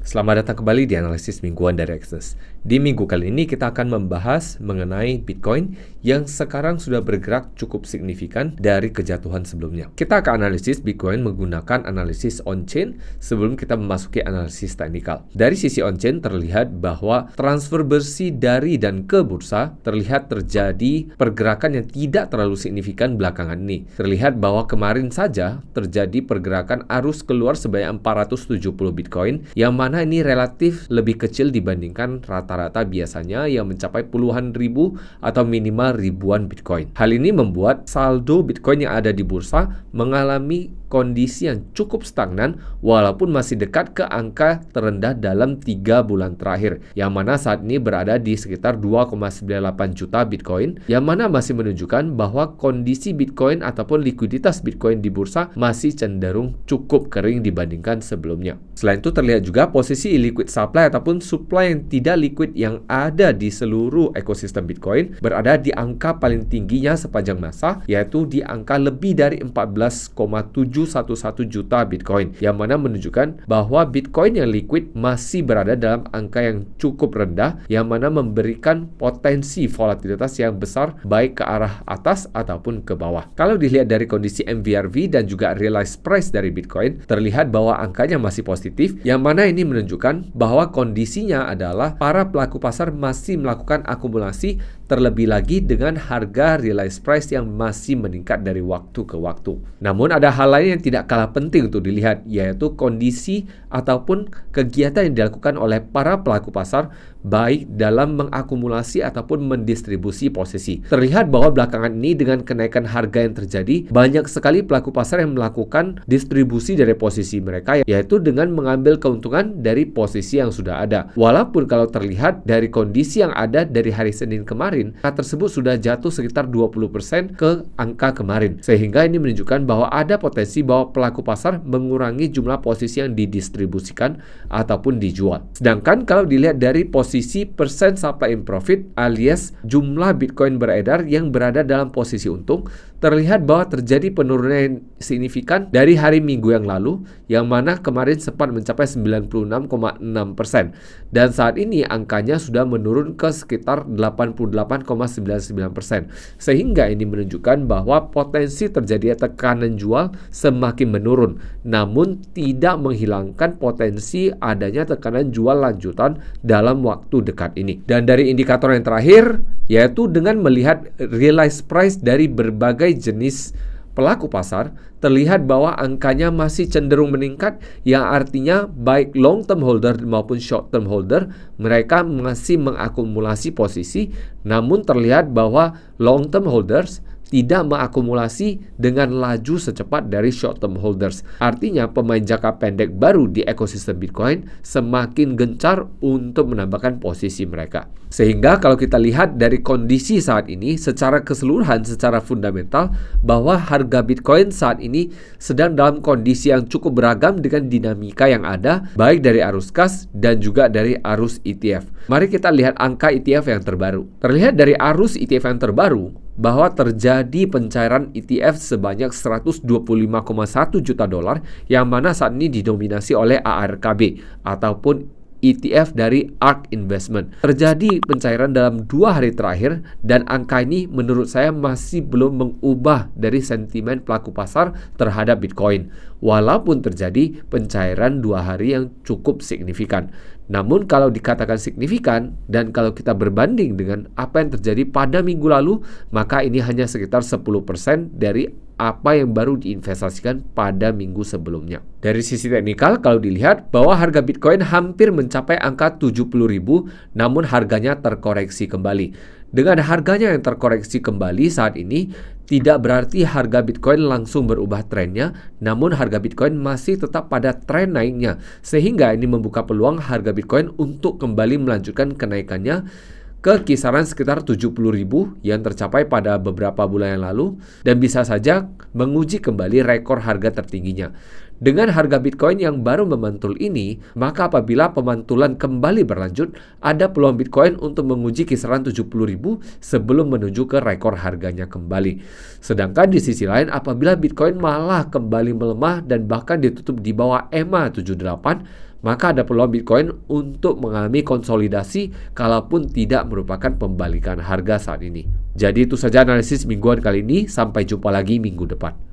Selamat datang kembali di analisis mingguan dari Exodus. Di minggu kali ini kita akan membahas mengenai Bitcoin yang sekarang sudah bergerak cukup signifikan dari kejatuhan sebelumnya. Kita akan analisis Bitcoin menggunakan analisis on-chain sebelum kita memasuki analisis teknikal. Dari sisi on-chain terlihat bahwa transfer bersih dari dan ke bursa terlihat terjadi pergerakan yang tidak terlalu signifikan belakangan ini. Terlihat bahwa kemarin saja terjadi pergerakan arus keluar sebanyak 470 Bitcoin yang mana ini relatif lebih kecil dibandingkan rata-rata biasanya yang mencapai puluhan ribu atau minimal ribuan Bitcoin. Hal ini membuat saldo Bitcoin yang ada di bursa mengalami kondisi yang cukup stagnan walaupun masih dekat ke angka terendah dalam 3 bulan terakhir, yang mana saat ini berada di sekitar 2,98 juta Bitcoin, yang mana masih menunjukkan bahwa kondisi Bitcoin ataupun likuiditas Bitcoin di bursa masih cenderung cukup kering dibandingkan sebelumnya. Selain itu terlihat juga posisi illiquid supply ataupun supply yang tidak liquid yang ada di seluruh ekosistem Bitcoin berada di angka paling tingginya sepanjang masa, yaitu di angka lebih dari 14,711 juta Bitcoin, yang mana menunjukkan bahwa Bitcoin yang liquid masih berada dalam angka yang cukup rendah, yang mana memberikan potensi volatilitas yang besar baik ke arah atas ataupun ke bawah. Kalau dilihat dari kondisi MVRV dan juga realized price dari Bitcoin, terlihat bahwa angkanya masih positif, yang mana ini menunjukkan bahwa kondisinya adalah para pelaku pasar masih melakukan akumulasi, terlebih lagi dengan harga realized price yang masih meningkat dari waktu ke waktu. Namun ada hal lain yang tidak kalah penting untuk dilihat, yaitu kondisi ataupun kegiatan yang dilakukan oleh para pelaku pasar baik dalam mengakumulasi ataupun mendistribusi posisi. Terlihat bahwa belakangan ini dengan kenaikan harga yang terjadi, banyak sekali pelaku pasar yang melakukan distribusi dari posisi mereka, yaitu dengan mengambil keuntungan dari posisi yang sudah ada. Walaupun kalau terlihat dari kondisi yang ada dari hari Senin kemarin, angka tersebut sudah jatuh sekitar 20% ke angka kemarin. Sehingga ini menunjukkan bahwa ada potensi bahwa pelaku pasar mengurangi jumlah posisi yang didistribusikan ataupun dijual. Sedangkan kalau dilihat dari posisi persen supply in profit alias jumlah Bitcoin beredar yang berada dalam posisi untung, terlihat bahwa terjadi penurunan yang signifikan dari hari Minggu yang lalu, yang mana kemarin sempat mencapai 96,6%, dan saat ini angkanya sudah menurun ke sekitar 88,99%, sehingga ini menunjukkan bahwa potensi terjadi tekanan jual semakin menurun, namun tidak menghilangkan potensi adanya tekanan jual lanjutan dalam waktu dekat ini. Dan dari indikator yang terakhir, yaitu dengan melihat realized price dari berbagai jenis pelaku pasar, terlihat bahwa angkanya masih cenderung meningkat, yang artinya baik long term holder maupun short term holder mereka masih mengakumulasi posisi, namun terlihat bahwa long term holders tidak mengakumulasi dengan laju secepat dari short term holders. Artinya pemain jangka pendek baru di ekosistem Bitcoin semakin gencar untuk menambahkan posisi mereka. Sehingga kalau kita lihat dari kondisi saat ini secara keseluruhan, secara fundamental, bahwa harga Bitcoin saat ini sedang dalam kondisi yang cukup beragam dengan dinamika yang ada, baik dari arus kas dan juga dari arus ETF. Mari kita lihat angka ETF yang terbaru. Terlihat dari arus ETF yang terbaru bahwa terjadi pencairan ETF sebanyak 125,1 juta dolar, yang mana saat ini didominasi oleh ARKB ataupun ETF dari ARK Investment. Terjadi pencairan dalam 2 hari terakhir, dan angka ini menurut saya masih belum mengubah dari sentimen pelaku pasar terhadap Bitcoin, walaupun terjadi pencairan 2 hari yang cukup signifikan. Namun kalau dikatakan signifikan dan kalau kita berbanding dengan apa yang terjadi pada minggu lalu, maka ini hanya sekitar 10% dari apa yang baru diinvestasikan pada minggu sebelumnya. Dari sisi teknikal, kalau dilihat bahwa harga Bitcoin hampir mencapai angka 70.000, namun harganya terkoreksi kembali. Dengan harganya yang terkoreksi kembali saat ini, tidak berarti harga Bitcoin langsung berubah trennya, namun harga Bitcoin masih tetap pada tren naiknya, sehingga ini membuka peluang harga Bitcoin untuk kembali melanjutkan kenaikannya ke kisaran sekitar 70.000 yang tercapai pada beberapa bulan yang lalu, dan bisa saja menguji kembali rekor harga tertingginya. Dengan harga Bitcoin yang baru memantul ini, maka apabila pemantulan kembali berlanjut, ada peluang Bitcoin untuk menguji kisaran 70.000 sebelum menuju ke rekor harganya kembali. Sedangkan di sisi lain, apabila Bitcoin malah kembali melemah dan bahkan ditutup di bawah EMA 78, maka ada peluang Bitcoin untuk mengalami konsolidasi kalaupun tidak merupakan pembalikan harga saat ini. Jadi itu saja analisis mingguan kali ini, sampai jumpa lagi minggu depan.